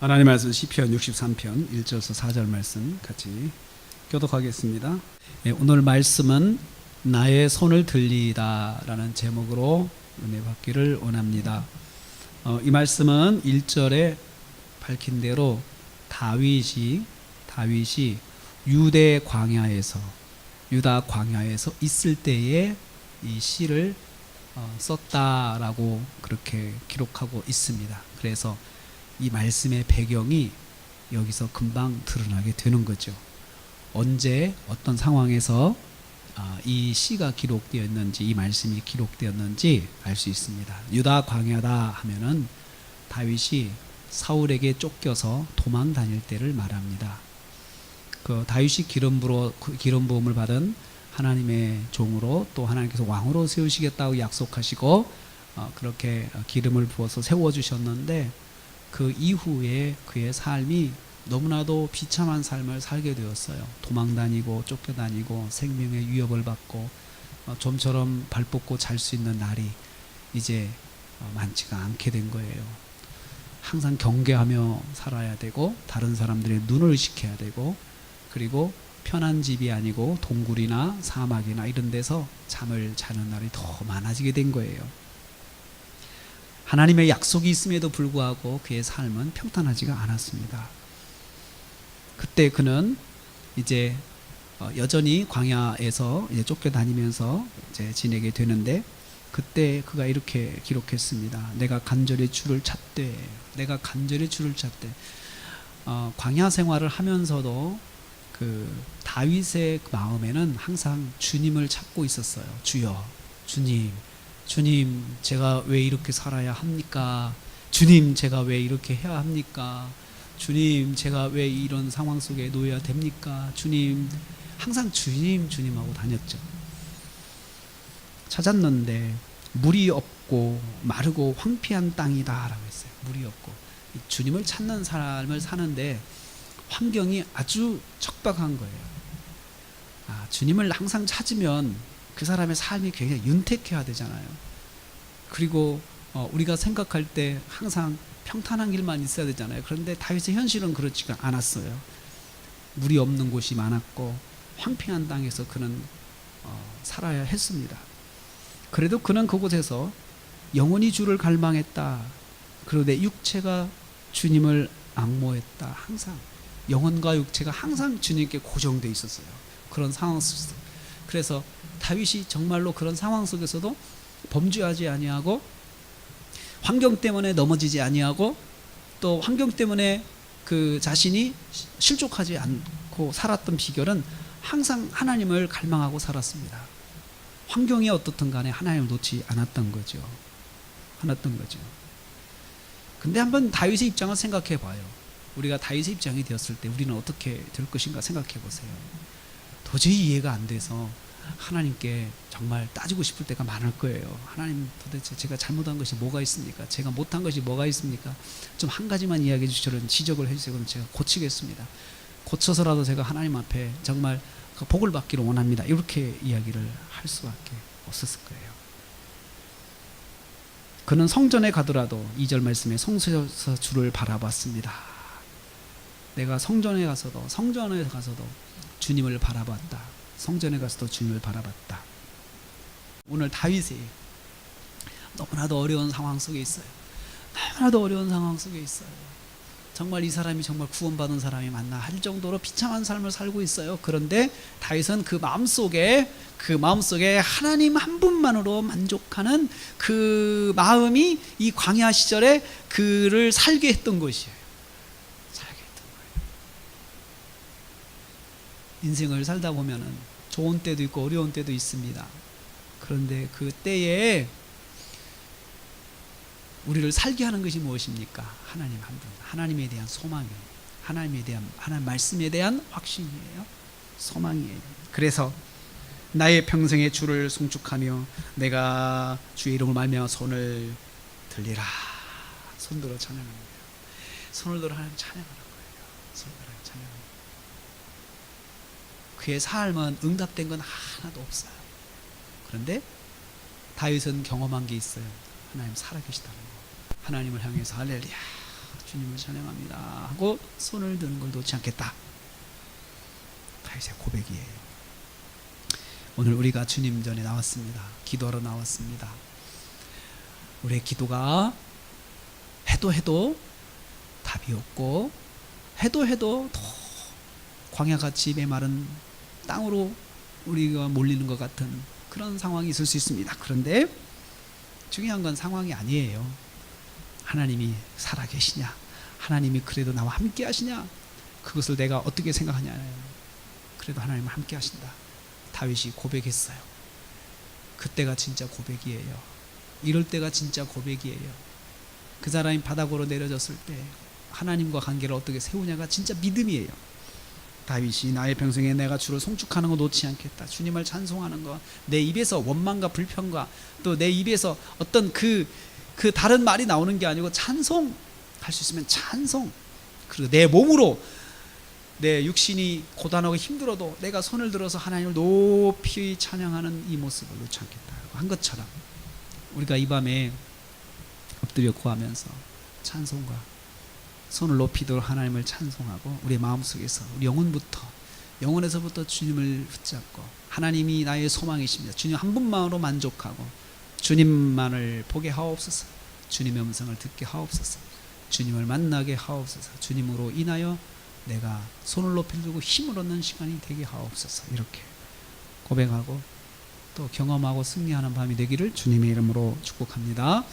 하나님 말씀 시편 63편 1절에서 4절 말씀 같이 교독하겠습니다. 오늘 말씀은 나의 손을 들리다 라는 제목으로 은혜 받기를 원합니다. 이 말씀은 1절에 밝힌 대로 다윗이 유다 광야에서 있을 때에 이 시를 썼다라고 그렇게 기록하고 있습니다. 그래서 이 말씀의 배경이 여기서 금방 드러나게 되는 거죠. 언제 어떤 상황에서 이 시가 기록되었는지, 이 말씀이 기록되었는지 알 수 있습니다. 유다 광야다 하면은 다윗이 사울에게 쫓겨서 도망 다닐 때를 말합니다. 그 다윗이 기름 부음을 받은 하나님의 종으로 또 하나님께서 왕으로 세우시겠다고 약속하시고 그렇게 기름을 부어서 세워주셨는데 그 이후에 그의 삶이 너무나도 비참한 삶을 살게 되었어요. 도망다니고 쫓겨다니고 생명의 위협을 받고 좀처럼 발 뻗고 잘 수 있는 날이 이제 많지가 않게 된 거예요. 항상 경계하며 살아야 되고 다른 사람들의 눈을 의식해야 되고 그리고 편한 집이 아니고 동굴이나 사막이나 이런 데서 잠을 자는 날이 더 많아지게 된 거예요. 하나님의 약속이 있음에도 불구하고 그의 삶은 평탄하지가 않았습니다. 그때 그는 이제 여전히 광야에서 이제 쫓겨다니면서 이제 지내게 되는데 그때 그가 이렇게 기록했습니다. 내가 간절히 주를 찾되 광야 생활을 하면서도 그 다윗의 마음에는 항상 주님을 찾고 있었어요. 주여, 주님, 제가 왜 이렇게 살아야 합니까? 주님, 제가 왜 이렇게 해야 합니까? 주님, 제가 왜 이런 상황 속에 놓여야 됩니까? 주님, 항상 주님하고 다녔죠. 찾았는데 물이 없고 마르고 황폐한 땅이다 라고 했어요. 물이 없고 주님을 찾는 삶을 사는데 환경이 아주 척박한 거예요. 주님을 항상 찾으면 그 사람의 삶이 굉장히 윤택해야 되잖아요. 그리고 우리가 생각할 때 항상 평탄한 길만 있어야 되잖아요. 그런데 다윗의 현실은 그렇지가 않았어요. 물이 없는 곳이 많았고 황폐한 땅에서 그는 살아야 했습니다. 그래도 그는 그곳에서 영원히 주를 갈망했다. 그런데 육체가 주님을 앙모했다. 항상 영혼과 육체가 항상 주님께 고정되어 있었어요. 그런 상황 속에서. 그래서 다윗이 정말로 그런 상황 속에서도 범죄하지 아니하고 환경 때문에 넘어지지 아니하고 또 환경 때문에 그 자신이 실족하지 않고 살았던 비결은 항상 하나님을 갈망하고 살았습니다. 환경이 어떻든 간에 하나님을 놓지 않았던 거죠. 근데 한번 다윗의 입장을 생각해 봐요. 우리가 다윗의 입장이 되었을 때 우리는 어떻게 될 것인가 생각해 보세요. 도저히 이해가 안 돼서 하나님께 정말 따지고 싶을 때가 많을 거예요. 하나님, 도대체 제가 잘못한 것이 뭐가 있습니까? 제가 못한 것이 뭐가 있습니까? 좀 한 가지만 이야기해 주시면 지적을 해주세요. 그럼 제가 고치겠습니다. 고쳐서라도 제가 하나님 앞에 정말 그 복을 받기를 원합니다. 이렇게 이야기를 할 수밖에 없었을 거예요. 그는 성전에 가더라도 2절 말씀에 성소에서 주를 바라봤습니다. 내가 성전에 가서도 주님을 바라봤다. 성전에 가서도 주님을 바라봤다. 오늘 다윗이 너무나도 어려운 상황 속에 있어요. 정말 이 사람이 정말 구원받은 사람이 맞나 할 정도로 비참한 삶을 살고 있어요. 그런데 다윗은 그 마음속에 하나님 한 분만으로 만족하는 그 마음이 이 광야 시절에 그를 살게 했던 것이에요. 인생을 살다 보면은 좋은 때도 있고 어려운 때도 있습니다. 그런데 그 때에 우리를 살게 하는 것이 무엇입니까? 하나님 한 분, 하나님에 대한 소망이에요. 하나님 말씀에 대한 확신이에요. 소망이에요. 그래서 나의 평생에 주를 송축하며 내가 주의 이름을 말미암아 손을 들리라. 손들어 찬양하는 거예요. 손을 들어 하나님 찬양하는 거예요. 손을 들어 찬양하는 거예요. 그의 삶은 응답된 건 하나도 없어요. 그런데 다윗은 경험한 게 있어요. 하나님 살아계시다는 거. 하나님을 향해서 할렐루야, 주님을 찬양합니다 하고 손을 드는 걸 놓지 않겠다. 다윗의 고백이에요. 오늘 우리가 주님 전에 나왔습니다. 기도하러 나왔습니다. 우리의 기도가 해도 답이 없고 해도 더 광야같이 메마른 땅으로 우리가 몰리는 것 같은 그런 상황이 있을 수 있습니다. 그런데 중요한 건 상황이 아니에요. 하나님이 살아계시냐, 하나님이 그래도 나와 함께 하시냐, 그것을 내가 어떻게 생각하냐. 그래도 하나님은 함께 하신다. 다윗이 고백했어요. 그때가 진짜 고백이에요. 이럴 때가 진짜 고백이에요. 그 사람이 바닥으로 내려졌을 때 하나님과 관계를 어떻게 세우냐가 진짜 믿음이에요. 다윗이 나의 평생에 내가 주를 송축하는 거 놓지 않겠다. 주님을 찬송하는 거, 내 입에서 원망과 불평과 또 내 입에서 어떤 그 다른 말이 나오는 게 아니고 찬송, 할 수 있으면 찬송, 그리고 내 몸으로, 내 육신이 고단하고 힘들어도 내가 손을 들어서 하나님을 높이 찬양하는 이 모습을 놓지 않겠다 한 것처럼 우리가 이 밤에 엎드려 구하면서 찬송과 손을 높이도록 하나님을 찬송하고 우리의 마음속에서 우리 영혼에서부터 주님을 붙잡고 하나님이 나의 소망이십니다. 주님 한 분만으로 만족하고 주님만을 보게 하옵소서. 주님의 음성을 듣게 하옵소서. 주님을 만나게 하옵소서. 주님으로 인하여 내가 손을 높이 들고 힘을 얻는 시간이 되게 하옵소서. 이렇게 고백하고 또 경험하고 승리하는 밤이 되기를 주님의 이름으로 축복합니다.